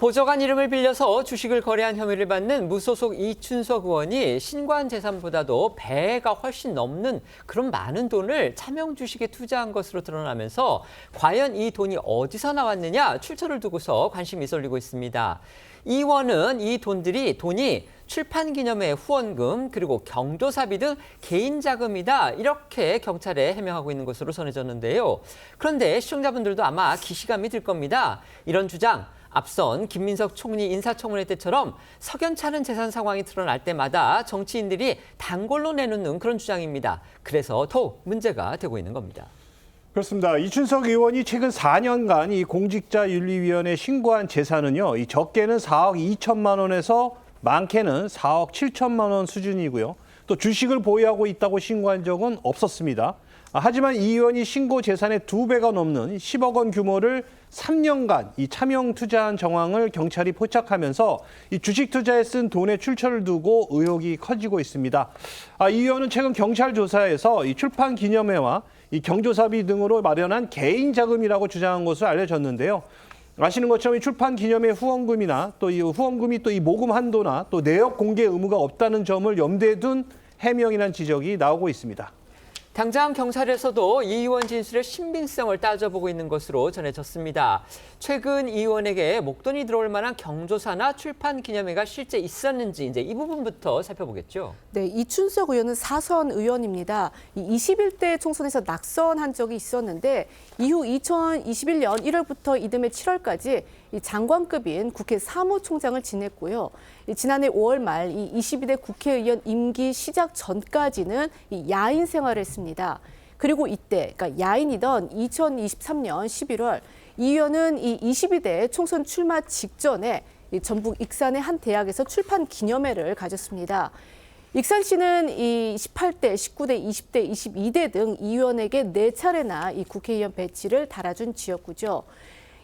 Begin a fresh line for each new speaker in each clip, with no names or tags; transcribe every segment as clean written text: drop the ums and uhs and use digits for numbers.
보좌관 이름을 빌려서 주식을 거래한 혐의를 받는 무소속 이춘석 의원이 신고한 재산보다도 배가 훨씬 넘는 그런 많은 돈을 차명 주식에 투자한 것으로 드러나면서 과연 이 돈이 어디서 나왔느냐 출처를 두고서 관심이 쏠리고 있습니다. 이 의원은 이 돈이 출판기념회 후원금 그리고 경조사비 등 개인 자금이다 이렇게 경찰에 해명하고 있는 것으로 전해졌는데요. 그런데 시청자분들도 아마 기시감이 들 겁니다. 이런 주장 앞선 김민석 총리 인사청문회 때처럼 석연치 않은 재산 상황이 드러날 때마다 정치인들이 단골로 내놓는 그런 주장입니다. 그래서 더욱 문제가 되고 있는 겁니다.
그렇습니다. 이춘석 의원이 최근 4년간 이 공직자윤리위원회에 신고한 재산은요, 이 적게는 4억 2천만 원에서 많게는 4억 7천만 원 수준이고요. 또 주식을 보유하고 있다고 신고한 적은 없었습니다. 하지만 이 의원이 신고 재산의 2배가 넘는 10억 원 규모를 3년간 이 차명 투자한 정황을 경찰이 포착하면서 이 주식 투자에 쓴 돈의 출처를 두고 의혹이 커지고 있습니다. 이 의원은 최근 경찰 조사에서 이 출판 기념회와 이 경조사비 등으로 마련한 개인 자금이라고 주장한 것으로 알려졌는데요. 아시는 것처럼 이 출판 기념회 후원금이나 또 이 후원금이 또 이 모금 한도나 또 내역 공개 의무가 없다는 점을 염두에 둔 해명이라는 지적이 나오고 있습니다.
당장 경찰에서도 이 의원 진술의 신빙성을 따져보고 있는 것으로 전해졌습니다. 최근 이 의원에게 목돈이 들어올 만한 경조사나 출판 기념회가 실제 있었는지 이제 이 부분부터 살펴보겠죠.
네, 이춘석 의원은 사선 의원입니다. 21대 총선에서 낙선한 적이 있었는데 이후 2021년 1월부터 이듬해 7월까지 이 장관급인 국회 사무총장을 지냈고요. 지난해 5월 말 이 22대 국회의원 임기 시작 전까지는 이 야인 생활을 했습니다. 그리고 이때, 그러니까 야인이던 2023년 11월 이 의원은 이 22대 총선 출마 직전에 이 전북 익산의 한 대학에서 출판 기념회를 가졌습니다. 익산시는 이 18대, 19대, 20대, 22대 등 이 의원에게 4차례나 이 국회의원 배지를 달아준 지역구죠.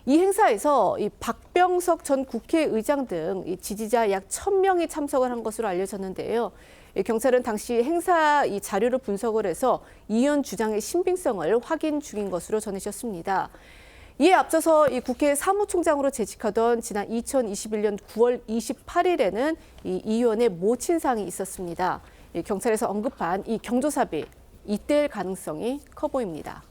이 행사에서 이 박병석 전 국회의장 등 이 지지자 약 1,000명이 참석을 한 것으로 알려졌는데요. 경찰은 당시 행사 이 자료를 분석을 해서 이 의원 주장의 신빙성을 확인 중인 것으로 전해졌습니다. 이에 앞서서 이 국회 사무총장으로 재직하던 지난 2021년 9월 28일에는 이 의원의 모친상이 있었습니다. 경찰에서 언급한 이 경조사비 이때일 가능성이 커 보입니다.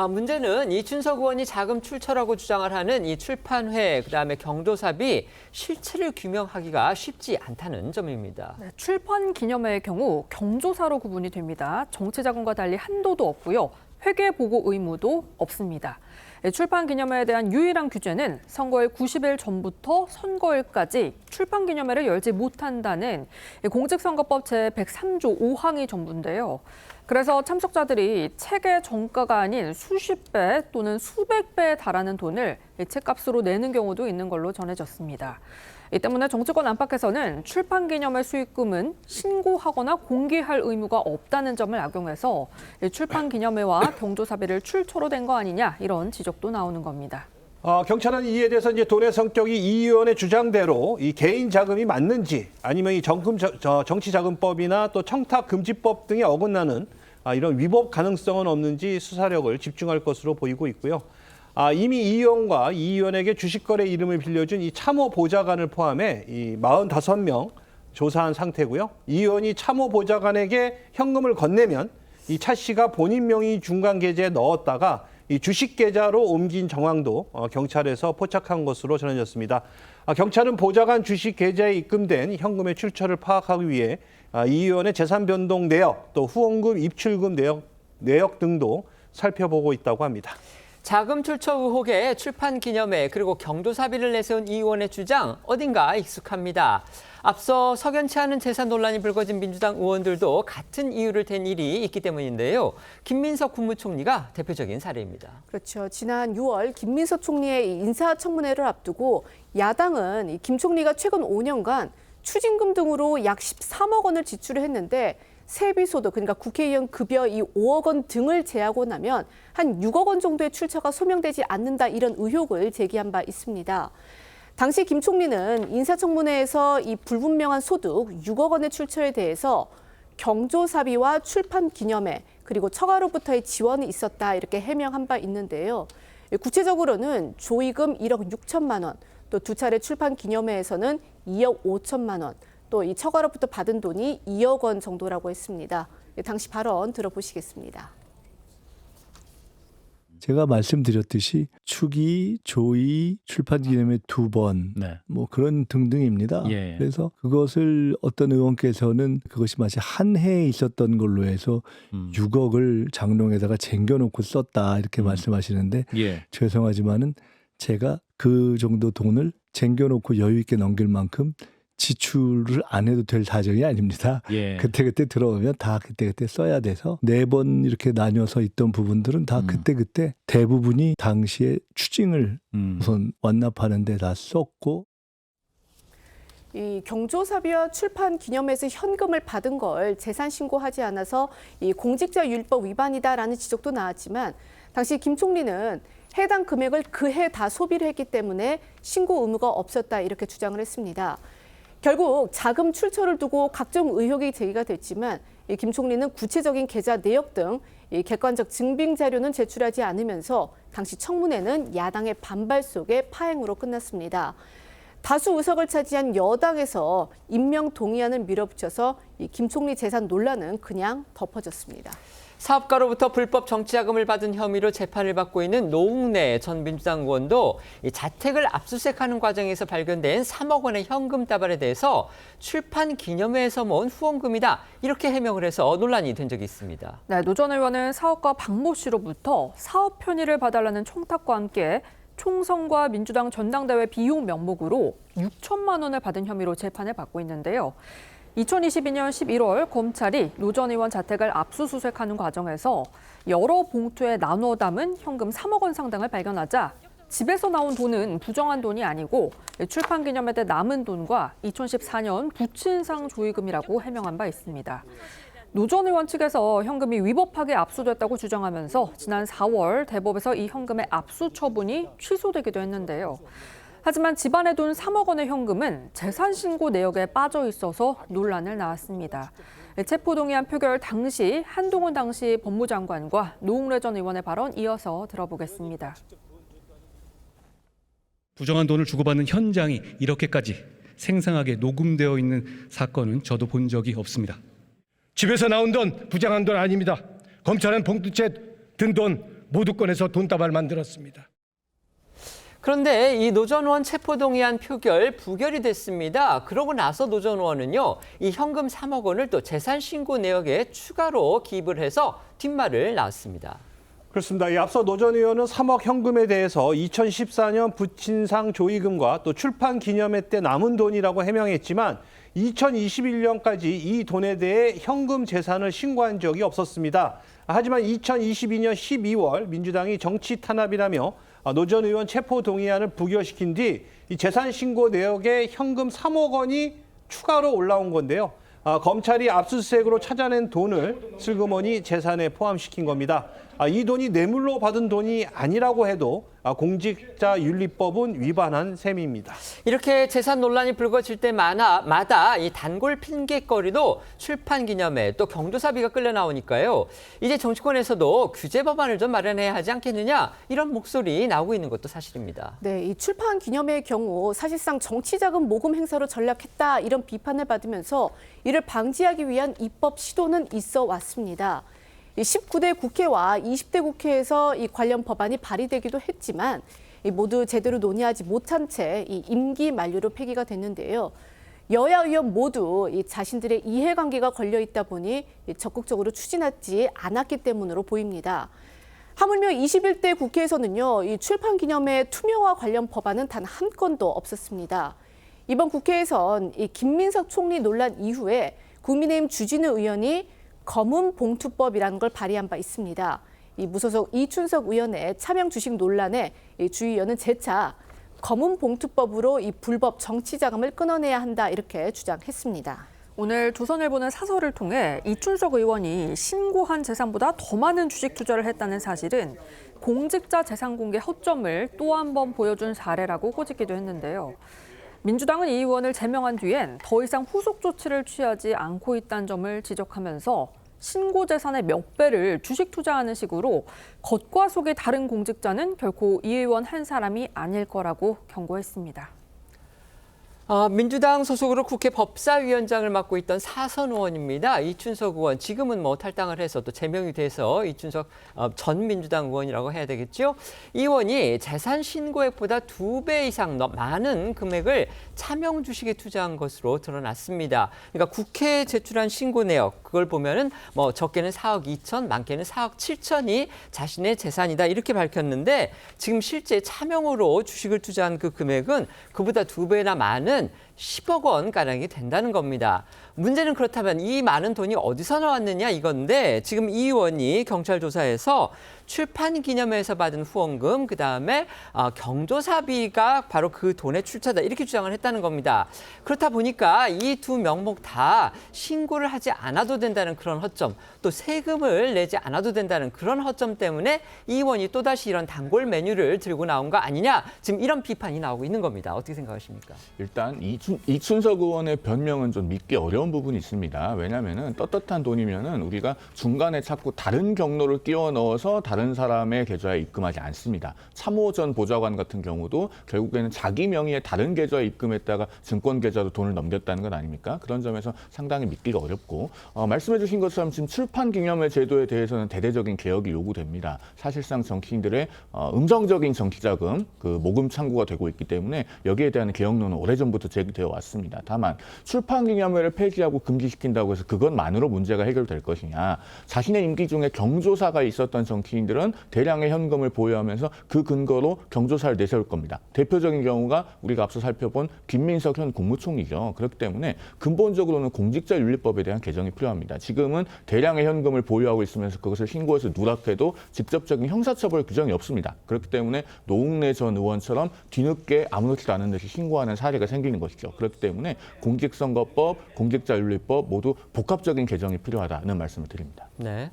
문제는 이춘석 의원이 자금 출처라고 주장을 하는 이 출판회, 그다음에 경조사비 실체를 규명하기가 쉽지 않다는 점입니다.
네, 출판 기념회의 경우 경조사로 구분이 됩니다. 정치자금과 달리 한도도 없고요. 회계 보고 의무도 없습니다. 출판 기념회에 대한 유일한 규제는 선거일 90일 전부터 선거일까지 출판 기념회를 열지 못한다는 공직선거법 제103조 5항이 전부인데요. 그래서 참석자들이 책의 정가가 아닌 수십 배 또는 수백 배에 달하는 돈을 책값으로 내는 경우도 있는 걸로 전해졌습니다. 이 때문에 정치권 안팎에서는 출판 기념회 수익금은 신고하거나 공개할 의무가 없다는 점을 악용해서 출판 기념회와 경조사비를 출처로 된 거 아니냐 이런 지적도 나오는 겁니다.
경찰은 이에 대해서 이제 돈의 성격이 이 의원의 주장대로 이 개인 자금이 맞는지 아니면 이 정치자금법이나 또 청탁금지법 등에 어긋나는 이런 위법 가능성은 없는지 수사력을 집중할 것으로 보이고 있고요. 이미 이 의원과 이 의원에게 주식거래 이름을 빌려준 이 참호 보좌관을 포함해 이 45명 조사한 상태고요. 이 의원이 참호 보좌관에게 현금을 건네면 이 차 씨가 본인 명의 중간 계좌에 넣었다가 이 주식 계좌로 옮긴 정황도 경찰에서 포착한 것으로 전해졌습니다. 경찰은 보좌관 주식 계좌에 입금된 현금의 출처를 파악하기 위해 이 의원의 재산 변동 내역, 또 후원금 입출금 내역 등도 살펴보고 있다고 합니다.
자금 출처 의혹에 출판 기념회 그리고 경조사비를 내세운 이 의원의 주장 어딘가 익숙합니다. 앞서 석연치 않은 재산 논란이 불거진 민주당 의원들도 같은 이유를 댄 일이 있기 때문인데요. 김민석 국무총리가 대표적인 사례입니다.
그렇죠. 지난 6월 김민석 총리의 인사청문회를 앞두고 야당은 김 총리가 최근 5년간 추징금 등으로 약 13억 원을 지출을 했는데 세비소득, 그러니까 국회의원 급여 이 5억 원 등을 제하고 나면 한 6억 원 정도의 출처가 소명되지 않는다 이런 의혹을 제기한 바 있습니다. 당시 김 총리는 인사청문회에서 이 불분명한 소득 6억 원의 출처에 대해서 경조사비와 출판 기념회 그리고 처가로부터의 지원이 있었다 이렇게 해명한 바 있는데요. 구체적으로는 조의금 1억 6천만 원, 또 2차례 출판 기념회에서는 2억 5천만 원, 또 이 처가로부터 받은 돈이 2억 원 정도라고 했습니다. 당시 발언 들어보시겠습니다.
제가 말씀드렸듯이 축의, 조의, 출판 기념회 2번,
네.
뭐 그런 등등입니다.
예.
그래서 그것을 어떤 의원께서는 그것이 마치 한 해에 있었던 걸로 해서 6억을 장롱에다가 쟁겨놓고 썼다 이렇게 말씀하시는데
예.
죄송하지만은 제가 그 정도 돈을 쟁겨놓고 여유 있게 넘길 만큼 지출을 안 해도 될 사정이 아닙니다.
예.
그때그때 들어오면 다 그때그때 써야 돼서 4번 이렇게 나뉘어서 있던 부분들은 다 그때그때 대부분이 당시에 추징을 우선 완납하는 데 다 썼고
이 경조사비와 출판 기념회에서 현금을 받은 걸 재산 신고하지 않아서 이 공직자윤리법 위반이다라는 지적도 나왔지만 당시 김 총리는 해당 금액을 그 해 다 소비를 했기 때문에 신고 의무가 없었다 이렇게 주장을 했습니다. 결국 자금 출처를 두고 각종 의혹이 제기가 됐지만 김 총리는 구체적인 계좌 내역 등 객관적 증빙 자료는 제출하지 않으면서 당시 청문회는 야당의 반발 속에 파행으로 끝났습니다. 다수 의석을 차지한 여당에서 임명 동의안을 밀어붙여서 김 총리 재산 논란은 그냥 덮어졌습니다.
사업가로부터 불법 정치자금을 받은 혐의로 재판을 받고 있는 노웅래 전 민주당 의원도 이 자택을 압수수색하는 과정에서 발견된 3억 원의 현금 다발에 대해서 출판 기념회에서 모은 후원금이다 이렇게 해명을 해서 논란이 된 적이 있습니다.
네, 노 전 의원은 사업가 박모 씨로부터 사업 편의를 봐달라는 청탁과 함께 총선과 민주당 전당대회 비용 명목으로 6천만 원을 받은 혐의로 재판을 받고 있는데요. 2022년 11월 검찰이 노 전 의원 자택을 압수수색하는 과정에서 여러 봉투에 나눠 담은 현금 3억 원 상당을 발견하자 집에서 나온 돈은 부정한 돈이 아니고 출판 기념회 때 남은 돈과 2014년 부친상 조의금이라고 해명한 바 있습니다. 노 전 의원 측에서 현금이 위법하게 압수됐다고 주장하면서 지난 4월 대법에서 이 현금의 압수 처분이 취소되기도 했는데요. 하지만 집안에 둔 3억 원의 현금은 재산 신고 내역에 빠져 있어서 논란을 낳았습니다. 체포동의안 표결 당시 한동훈 당시 법무장관과 노웅래 전 의원의 발언 이어서 들어보겠습니다.
부정한 돈을 주고받는 현장이 이렇게까지 생생하게 녹음되어 있는 사건은 저도 본 적이 없습니다.
집에서 나온 돈 부정한 돈 아닙니다. 검찰은 봉투째 든 돈 모두 꺼내서 돈다발 만들었습니다.
그런데 이 노 전 의원 체포동의안 표결 부결이 됐습니다. 그러고 나서 노 전 의원은요, 이 현금 3억 원을 또 재산 신고 내역에 추가로 기입을 해서 뒷말을 낳았습니다.
그렇습니다. 이 앞서 노 전 의원은 3억 현금에 대해서 2014년 부친상 조의금과 또 출판 기념회 때 남은 돈이라고 해명했지만 2021년까지 이 돈에 대해 현금 재산을 신고한 적이 없었습니다. 하지만 2022년 12월 민주당이 정치 탄압이라며 노 전 의원 체포 동의안을 부결시킨 뒤 이 재산 신고 내역에 현금 3억 원이 추가로 올라온 건데요. 검찰이 압수수색으로 찾아낸 돈을 슬그머니 재산에 포함시킨 겁니다. 이 돈이 뇌물로 받은 돈이 아니라고 해도 공직자윤리법은 위반한 셈입니다. 이렇게 재산 논란이 불거질 때마다 이 단골 핑계거리도 출판 기념회 또 경조사비가 끌려 나오니까요. 이제 정치권에서도 규제 법안을 좀 마련해야 하지 않겠느냐 이런 목소리 나오고 있는 것도 사실입니다.
네, 이 출판 기념회의 경우 사실상 정치자금 모금 행사로 전락했다 이런 비판을 받으면서 이를 방지하기 위한 입법 시도는 있어 왔습니다. 19대 국회와 20대 국회에서 이 관련 법안이 발의되기도 했지만 모두 제대로 논의하지 못한 채 이 임기 만료로 폐기가 됐는데요. 여야 의원 모두 이 자신들의 이해관계가 걸려 있다 보니 적극적으로 추진하지 않았기 때문으로 보입니다. 하물며 21대 국회에서는요, 이 출판 기념회 투명화 관련 법안은 단 한 건도 없었습니다. 이번 국회에선 이 김민석 총리 논란 이후에 국민의힘 주진우 의원이 검은 봉투법이라는 걸 발의한 바 있습니다. 이 무소속 이춘석 의원의 차명 주식 논란에 주 의원은 재차 검은 봉투법으로 이 불법 정치 자금을 끊어내야 한다 이렇게 주장했습니다.
오늘 조선일보는 사설을 통해 이춘석 의원이 신고한 재산보다 더 많은 주식 투자를 했다는 사실은 공직자 재산 공개 허점을 또 한 번 보여준 사례라고 꼬집기도 했는데요. 민주당은 이 의원을 제명한 뒤엔 더 이상 후속 조치를 취하지 않고 있다는 점을 지적하면서 신고 재산의 몇 배를 주식 투자하는 식으로 겉과 속이 다른 공직자는 결코 이 의원 한 사람이 아닐 거라고 경고했습니다.
민주당 소속으로 국회 법사위원장을 맡고 있던 사선 의원입니다. 이춘석 의원 지금은 뭐 탈당을 해서 또 제명이 돼서 이춘석 전 민주당 의원이라고 해야 되겠죠. 이 의원이 재산 신고액보다 2배 이상 많은 금액을 차명 주식에 투자한 것으로 드러났습니다. 그러니까 국회에 제출한 신고 내역 그걸 보면은 뭐 적게는 4억 2천, 많게는 4억 7천이 자신의 재산이다 이렇게 밝혔는데 지금 실제 차명으로 주식을 투자한 그 금액은 그보다 2배나 많은 10억 원 가량이 된다는 겁니다. 문제는 그렇다면 이 많은 돈이 어디서 나왔느냐 이건데 지금 이 의원이 경찰 조사에서 출판 기념회에서 받은 후원금 그다음에 경조사비가 바로 그 돈의 출처다 이렇게 주장을 했다는 겁니다. 그렇다 보니까 이 두 명목 다 신고를 하지 않아도 된다는 그런 허점 또 세금을 내지 않아도 된다는 그런 허점 때문에 이 의원이 또다시 이런 단골 메뉴를 들고 나온 거 아니냐 지금 이런 비판이 나오고 있는 겁니다. 어떻게 생각하십니까?
일단 이춘석 의원의 변명은 좀 믿기 어려운 부분이 있습니다. 왜냐하면 떳떳한 돈이면은 우리가 중간에 자꾸 다른 경로를 끼워 넣어서 다른 사람의 계좌에 입금하지 않습니다. 참호 전 보좌관 같은 경우도 결국에는 자기 명의의 다른 계좌에 입금했다가 증권 계좌로 돈을 넘겼다는 건 아닙니까? 그런 점에서 상당히 믿기가 어렵고 말씀해 주신 것처럼 지금 출판 기념회 제도에 대해서는 대대적인 개혁이 요구됩니다. 사실상 정치인들의 음성적인 정치자금 그 모금 창구가 되고 있기 때문에 여기에 대한 개혁론은 오래전부터 제기되어 왔습니다. 다만 출판 기념회를 폐지하고 금지시킨다고 해서 그것만으로 문제가 해결될 것이냐. 자신의 임기 중에 경조사가 있었던 정치인들은 대량의 현금을 보유하면서 그 근거로 경조사를 내세울 겁니다. 대표적인 경우가 우리가 앞서 살펴본 김민석 현 국무총리죠. 그렇기 때문에 근본적으로는 공직자윤리법에 대한 개정이 필요합니다. 지금은 대량의 현금을 보유하고 있으면서 그것을 신고해서 누락해도 직접적인 형사처벌 규정이 없습니다. 그렇기 때문에 노웅래 전 의원처럼 뒤늦게 아무렇지도 않은 듯이 신고하는 사례가 생기는 것이죠. 그렇기 때문에 공직선거법, 공직자윤리법 모두 복합적인 개정이 필요하다는 말씀을 드립니다.
네.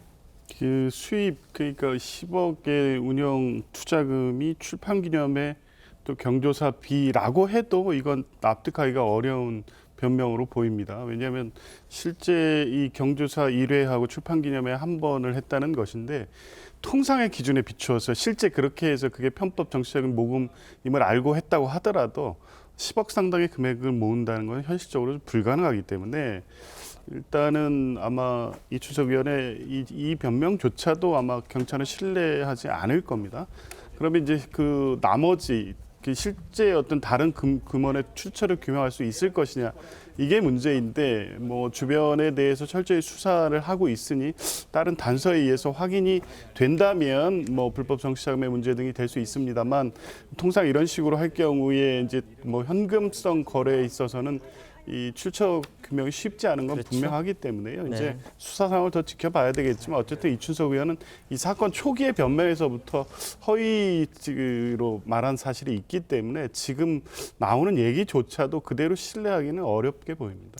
그 수입 그러니까 10억의 운영 투자금이 출판기념회 또 경조사비라고 해도 이건 납득하기가 어려운 변명으로 보입니다. 왜냐하면 실제 이 경조사 1회하고 출판기념회 한 번을 했다는 것인데 통상의 기준에 비추어서 실제 그렇게 해서 그게 편법 정치자금 모금임을 알고 했다고 하더라도 10억 상당의 금액을 모은다는 건 현실적으로 불가능하기 때문에 일단은 아마 이춘석 의원의 이 변명조차도 아마 경찰은 신뢰하지 않을 겁니다. 그러면 이제 그 나머지 실제 어떤 다른 금원의 출처를 규명할 수 있을 것이냐 이게 문제인데 뭐 주변에 대해서 철저히 수사를 하고 있으니 다른 단서에 의해서 확인이 된다면 뭐 불법 정치자금의 문제 등이 될 수 있습니다만 통상 이런 식으로 할 경우에 이제 뭐 현금성 거래에 있어서는 이 출처 규명이 쉽지 않은 건
그렇죠.
분명하기 때문에요.
네.
이제 수사 상황을 더 지켜봐야 되겠지만 어쨌든 이춘석 의원은 이 사건 초기의 변명에서부터 허위로 말한 사실이 있기 때문에 지금 나오는 얘기조차도 그대로 신뢰하기는 어렵게 보입니다.